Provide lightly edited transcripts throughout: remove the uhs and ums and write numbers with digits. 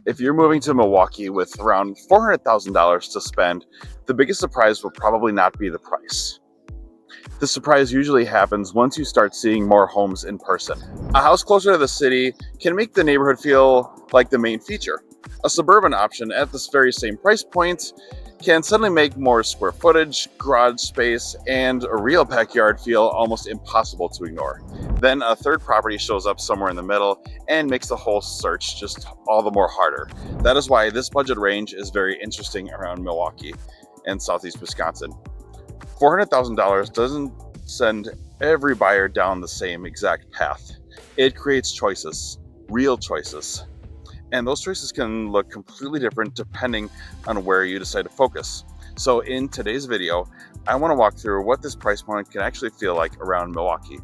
If you're moving to Milwaukee with around $400,000 to spend, the biggest surprise will probably not be the price. The surprise usually happens once you start seeing more homes in person. A house closer to the city can make the neighborhood feel like the main feature. A suburban option at this very same price point can suddenly make more square footage, garage space, and a real backyard feel almost impossible to ignore. Then a third property shows up somewhere in the middle and makes the whole search just all the more harder. That is why this budget range is very interesting around Milwaukee and southeast Wisconsin. $400,000 doesn't send every buyer down the same exact path. It creates choices, real choices. And those choices can look completely different depending on where you decide to focus. So in today's video, I want to walk through what this price point can actually feel like around Milwaukee.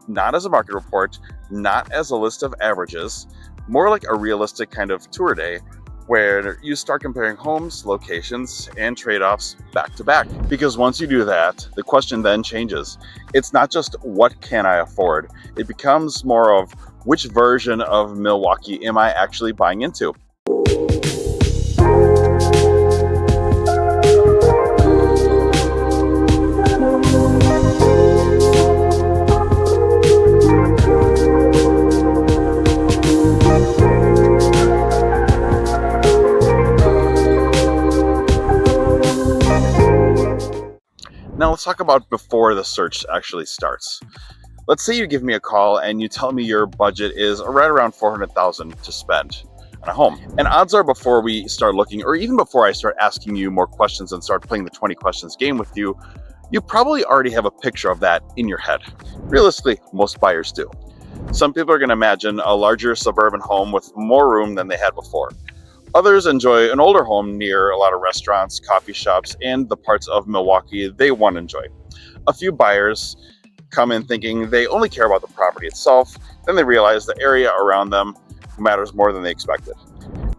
Not as a market report, not as a list of averages, more like a realistic kind of tour day where you start comparing homes, locations, and trade-offs back to back. Because once you do that, the question then changes. It's not just what can I afford? It becomes more of which version of Milwaukee am I actually buying into? Now let's talk about before the search actually starts. Let's say you give me a call and you tell me your budget is right around $400,000 to spend on a home. And odds are before we start looking, or even before I start asking you more questions and start playing the 20 questions game with you, you probably already have a picture of that in your head. Realistically, most buyers do. Some people are going to imagine a larger suburban home with more room than they had before. Others enjoy an older home near a lot of restaurants, coffee shops, and the parts of Milwaukee they want to enjoy. A few buyers come in thinking they only care about the property itself, then they realize the area around them matters more than they expected.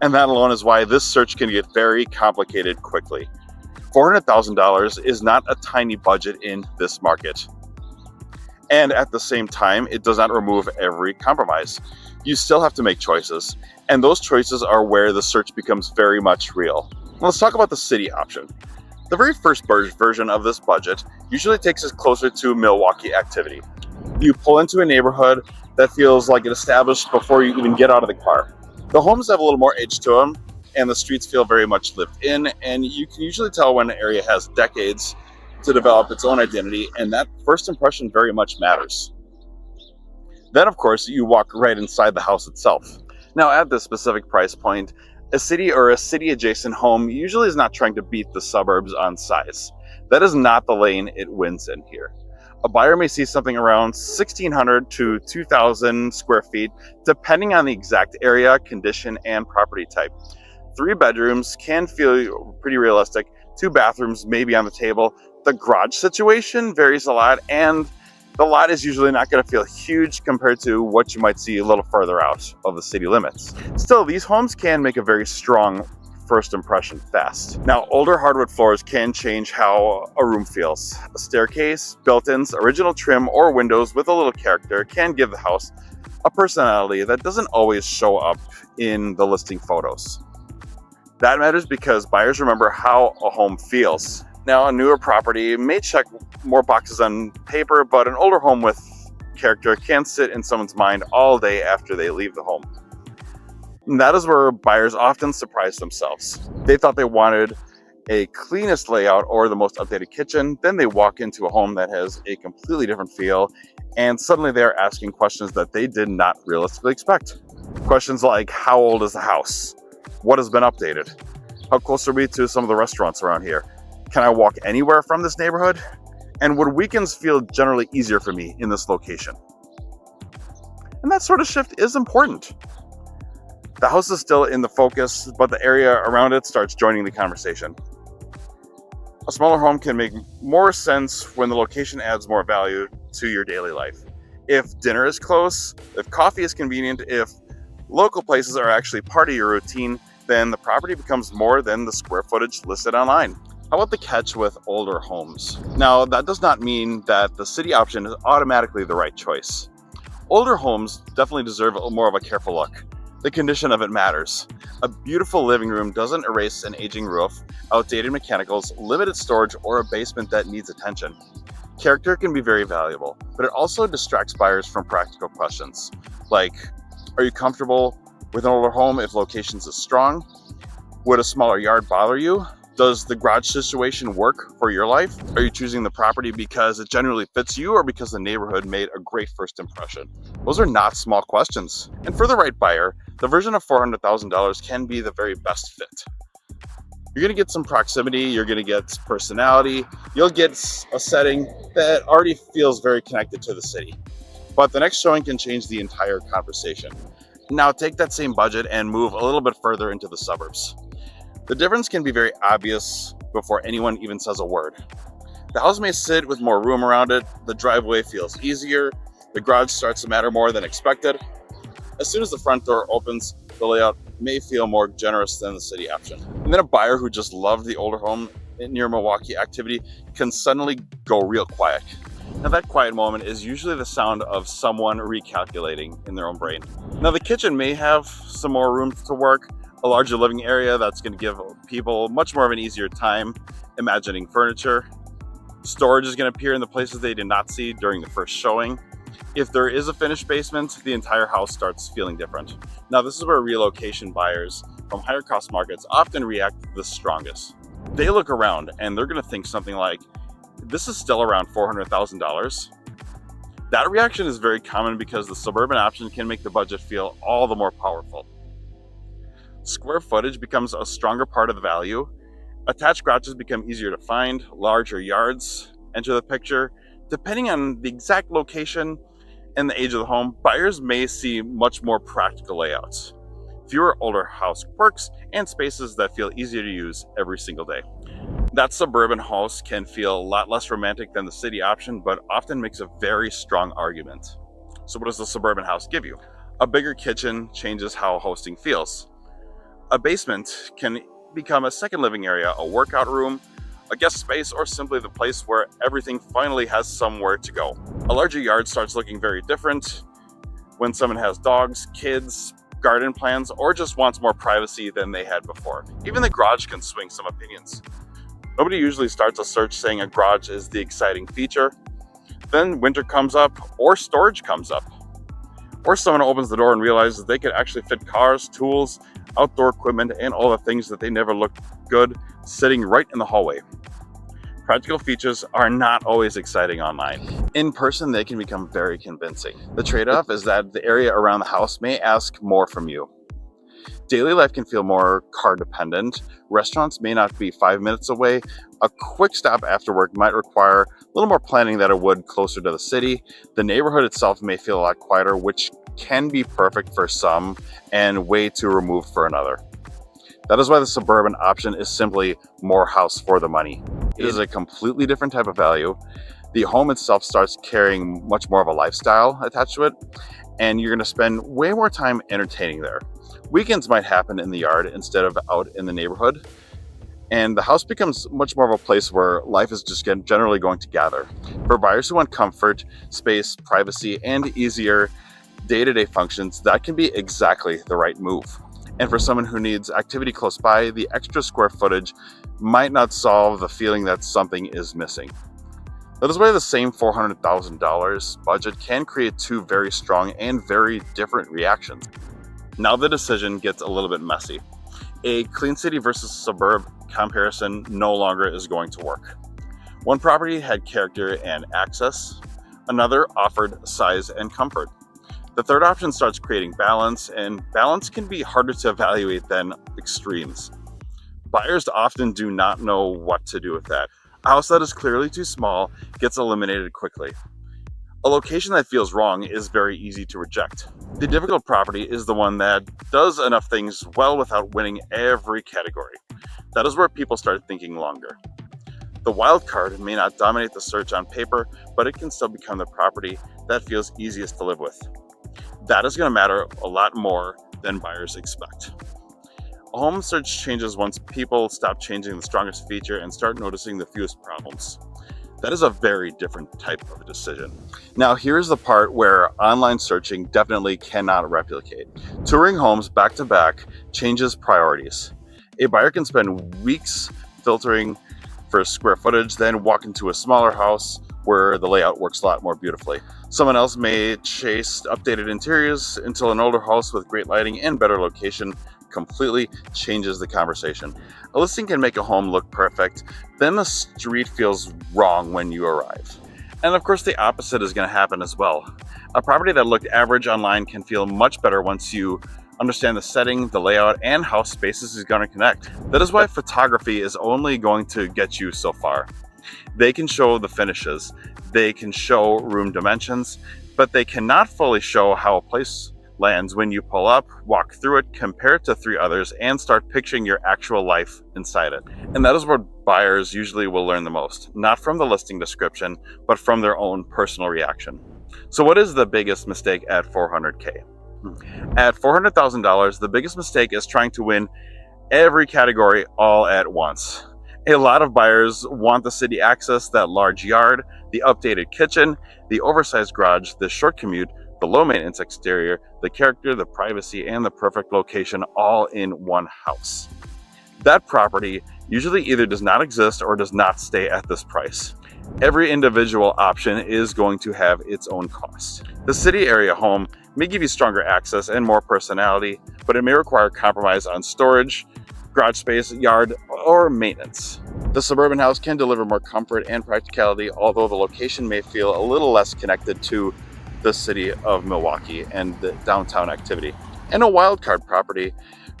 And that alone is why this search can get very complicated quickly. $400,000 is not a tiny budget in this market. And at the same time, it does not remove every compromise. You still have to make choices, and those choices are where the search becomes very much real. Let's talk about the city option. The very first version of this budget usually takes us closer to Milwaukee activity. You pull into a neighborhood that feels like it established before you even get out of the car. The homes have a little more age to them, and the streets feel very much lived in, and you can usually tell when an area has decades to develop its own identity, and that first impression very much matters. Then, of course, you walk right inside the house itself. Now, at this specific price point, a city or a city-adjacent home usually is not trying to beat the suburbs on size. That is not the lane it wins in here. A buyer may see something around 1,600 to 2,000 square feet, depending on the exact area, condition, and property type. 3 bedrooms can feel pretty realistic. 2 bathrooms may be on the table. The garage situation varies a lot, and the lot is usually not going to feel huge compared to what you might see a little further out of the city limits. Still, these homes can make a very strong first impression fast. Now, older hardwood floors can change how a room feels. A staircase, built-ins, original trim, or windows with a little character can give the house a personality that doesn't always show up in the listing photos. That matters because buyers remember how a home feels. Now, a newer property may check more boxes on paper, but an older home with character can sit in someone's mind all day after they leave the home. And that is where buyers often surprise themselves. They thought they wanted a cleanest layout or the most updated kitchen, then they walk into a home that has a completely different feel, and suddenly they're asking questions that they did not realistically expect. Questions like, how old is the house? What has been updated? How close are we to some of the restaurants around here? Can I walk anywhere from this neighborhood? And would weekends feel generally easier for me in this location? And that sort of shift is important. The house is still in the focus, but the area around it starts joining the conversation. A smaller home can make more sense when the location adds more value to your daily life. If dinner is close, if coffee is convenient, if local places are actually part of your routine, then the property becomes more than the square footage listed online. How about the catch with older homes? Now, that does not mean that the city option is automatically the right choice. Older homes definitely deserve more of a careful look. The condition of it matters. A beautiful living room doesn't erase an aging roof, outdated mechanicals, limited storage, or a basement that needs attention. Character can be very valuable, but it also distracts buyers from practical questions. Like, are you comfortable with an older home if locations is strong? Would a smaller yard bother you? Does the garage situation work for your life? Are you choosing the property because it generally fits you or because the neighborhood made a great first impression? Those are not small questions. And for the right buyer, the version of $400,000 can be the very best fit. You're going to get some proximity, you're going to get personality, you'll get a setting that already feels very connected to the city. But the next showing can change the entire conversation. Now take that same budget and move a little bit further into the suburbs. The difference can be very obvious before anyone even says a word. The house may sit with more room around it, the driveway feels easier, the garage starts to matter more than expected. As soon as the front door opens, the layout may feel more generous than the city option. And then a buyer who just loved the older home near Milwaukee activity can suddenly go real quiet. Now that quiet moment is usually the sound of someone recalculating in their own brain. Now the kitchen may have some more room to work, a larger living area that's going to give people much more of an easier time imagining furniture. Storage is going to appear in the places they did not see during the first showing. If there is a finished basement, the entire house starts feeling different. Now this is where relocation buyers from higher cost markets often react the strongest. They look around and they're going to think something like, this is still around $400,000. That reaction is very common because the suburban option can make the budget feel all the more powerful. Square footage becomes a stronger part of the value. Attached garages become easier to find, larger yards enter the picture. Depending on the exact location and the age of the home, buyers may see much more practical layouts, fewer older house quirks, and spaces that feel easier to use every single day. That suburban house can feel a lot less romantic than the city option, but often makes a very strong argument. So what does the suburban house give you? A bigger kitchen changes how hosting feels. A basement can become a second living area, a workout room, a guest space, or simply the place where everything finally has somewhere to go. A larger yard starts looking very different when someone has dogs, kids, garden plans, or just wants more privacy than they had before. Even the garage can swing some opinions. Nobody usually starts a search saying a garage is the exciting feature. Then winter comes up, or storage comes up. Or someone opens the door and realizes they could actually fit cars, tools, outdoor equipment, and all the things that they never looked good sitting right in the hallway. Practical features are not always exciting online. In person, they can become very convincing. The trade-off is that the area around the house may ask more from you. Daily life can feel more car dependent. Restaurants may not be 5 minutes away. A quick stop after work might require a little more planning than it would closer to the city. The neighborhood itself may feel a lot quieter, which can be perfect for some and way too removed for another. That is why the suburban option is simply more house for the money. It is a completely different type of value. The home itself starts carrying much more of a lifestyle attached to it, and you're going to spend way more time entertaining there. Weekends might happen in the yard instead of out in the neighborhood, and the house becomes much more of a place where life is just generally going to gather. For buyers who want comfort, space, privacy, and easier day-to-day functions, that can be exactly the right move. And for someone who needs activity close by, the extra square footage might not solve the feeling that something is missing. That is why the same $400,000 budget can create two very strong and very different reactions. Now the decision gets a little bit messy. A clean city versus suburb comparison no longer is going to work. One property had character and access, another offered size and comfort. The third option starts creating balance, and balance can be harder to evaluate than extremes. Buyers often do not know what to do with that. A house that is clearly too small gets eliminated quickly. A location that feels wrong is very easy to reject. The difficult property is the one that does enough things well without winning every category. That is where people start thinking longer. The wild card may not dominate the search on paper, but it can still become the property that feels easiest to live with. That is going to matter a lot more than buyers expect. A home search changes once people stop changing the strongest feature and start noticing the fewest problems. That is a very different type of decision. Now, here's the part where online searching definitely cannot replicate. Touring homes back to back changes priorities. A buyer can spend weeks filtering for square footage, then walk into a smaller house where the layout works a lot more beautifully. Someone else may chase updated interiors until an older house with great lighting and better location completely changes the conversation. A listing can make a home look perfect, then the street feels wrong when you arrive. And of course, the opposite is going to happen as well. A property that looked average online can feel much better once you understand the setting, the layout, and how spaces is going to connect. That is why photography is only going to get you so far. They can show the finishes, they can show room dimensions, but they cannot fully show how a place lands when you pull up, walk through it, compare it to 3 others, and start picturing your actual life inside it. And that is where buyers usually will learn the most, not from the listing description, but from their own personal reaction. So what is the biggest mistake at $400K? At $400,000, the biggest mistake is trying to win every category all at once. A lot of buyers want the city access, that large yard, the updated kitchen, the oversized garage, the short commute, the low maintenance exterior, the character, the privacy, and the perfect location all in one house. That property usually either does not exist or does not stay at this price. Every individual option is going to have its own cost. The city area home may give you stronger access and more personality, but it may require compromise on storage, garage space, yard, or maintenance. The suburban house can deliver more comfort and practicality, although the location may feel a little less connected to the city of Milwaukee and the downtown activity. And a wildcard property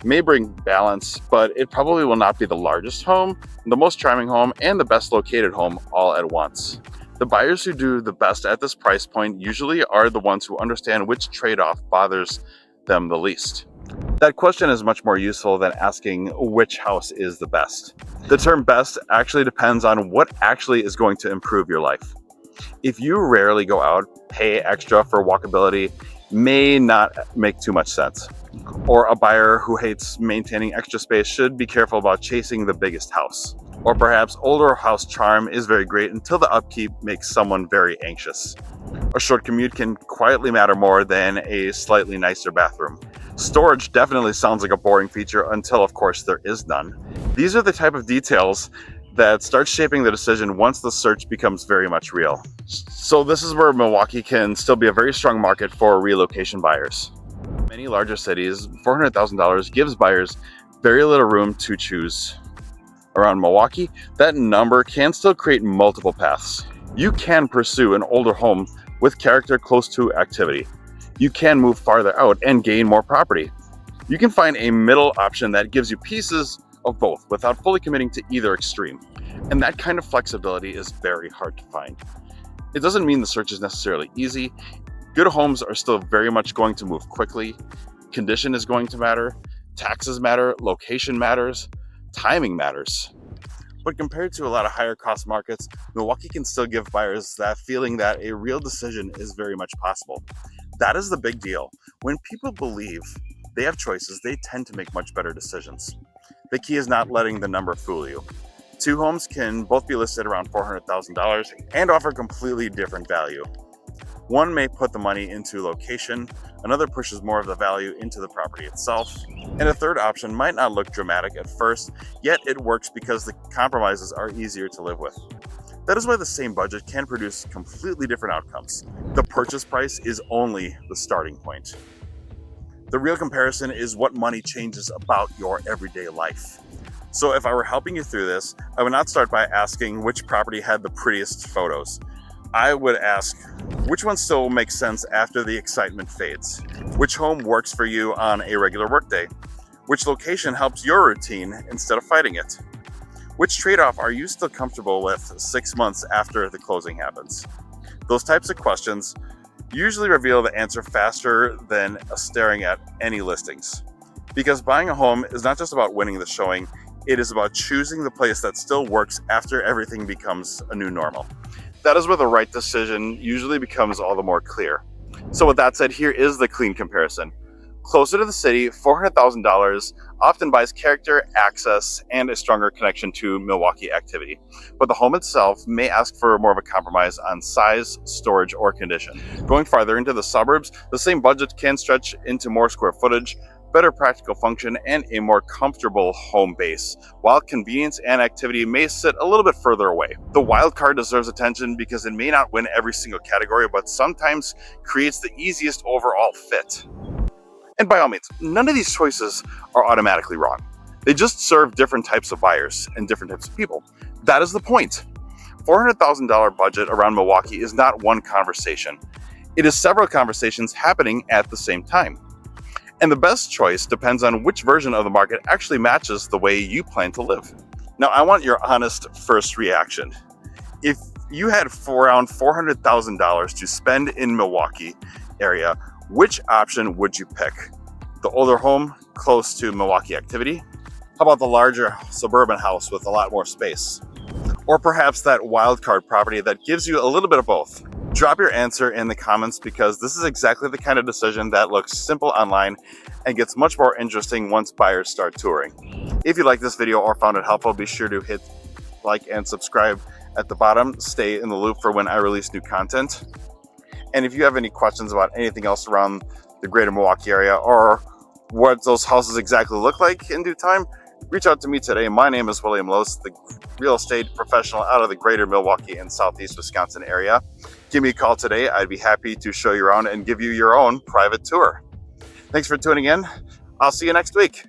may bring balance, but it probably will not be the largest home, the most charming home, and the best located home all at once. The buyers who do the best at this price point usually are the ones who understand which trade-off bothers them the least. That question is much more useful than asking which house is the best. The term best actually depends on what actually is going to improve your life. If you rarely go out, pay extra for walkability may not make too much sense. Or a buyer who hates maintaining extra space should be careful about chasing the biggest house. Or perhaps older house charm is very great until the upkeep makes someone very anxious. A short commute can quietly matter more than a slightly nicer bathroom. Storage definitely sounds like a boring feature until, of course, there is none. These are the type of details that start shaping the decision once the search becomes very much real. So this is where Milwaukee can still be a very strong market for relocation buyers. In many larger cities, $400,000 gives buyers very little room to choose. Around Milwaukee, that number can still create multiple paths. You can pursue an older home with character close to activity. You can move farther out and gain more property. You can find a middle option that gives you pieces of both without fully committing to either extreme. And that kind of flexibility is very hard to find. It doesn't mean the search is necessarily easy. Good homes are still very much going to move quickly. Condition is going to matter. Taxes matter. Location matters. Timing matters. But compared to a lot of higher cost markets, Milwaukee can still give buyers that feeling that a real decision is very much possible. That is the big deal. When people believe they have choices, they tend to make much better decisions. The key is not letting the number fool you. 2 homes can both be listed around $400,000 and offer completely different value. One may put the money into location, another pushes more of the value into the property itself, and a third option might not look dramatic at first, yet it works because the compromises are easier to live with. That is why the same budget can produce completely different outcomes. The purchase price is only the starting point. The real comparison is what money changes about your everyday life. So if I were helping you through this, I would not start by asking which property had the prettiest photos. I would ask, which one still makes sense after the excitement fades? Which home works for you on a regular workday? Which location helps your routine instead of fighting it? Which trade-off are you still comfortable with 6 months after the closing happens? Those types of questions usually reveal the answer faster than staring at any listings. Because buying a home is not just about winning the showing, it is about choosing the place that still works after everything becomes a new normal. That is where the right decision usually becomes all the more clear. So with that said, here is the clean comparison. Closer to the city, $400,000 often buys character, access, and a stronger connection to Milwaukee activity. But the home itself may ask for more of a compromise on size, storage, or condition. Going farther into the suburbs, the same budget can stretch into more square footage, better practical function, and a more comfortable home base, while convenience and activity may sit a little bit further away. The wild card deserves attention because it may not win every single category, but sometimes creates the easiest overall fit. And by all means, none of these choices are automatically wrong. They just serve different types of buyers and different types of people. That is the point. $400,000 budget around Milwaukee is not one conversation. It is several conversations happening at the same time. And the best choice depends on which version of the market actually matches the way you plan to live. Now, I want your honest first reaction. If you had around $400,000 to spend in Milwaukee area, which option would you pick? The older home close to Milwaukee activity? How about the larger suburban house with a lot more space? Or perhaps that wildcard property that gives you a little bit of both? Drop your answer in the comments because this is exactly the kind of decision that looks simple online and gets much more interesting once buyers start touring. If you like this video or found it helpful, be sure to hit like and subscribe at the bottom. Stay in the loop for when I release new content. And if you have any questions about anything else around the greater Milwaukee area or what those houses exactly look like in due time, reach out to me today. My name is William Lose, the real estate professional out of the greater Milwaukee and Southeast Wisconsin area. Give me a call today. I'd be happy to show you around and give you your own private tour. Thanks for tuning in. I'll see you next week.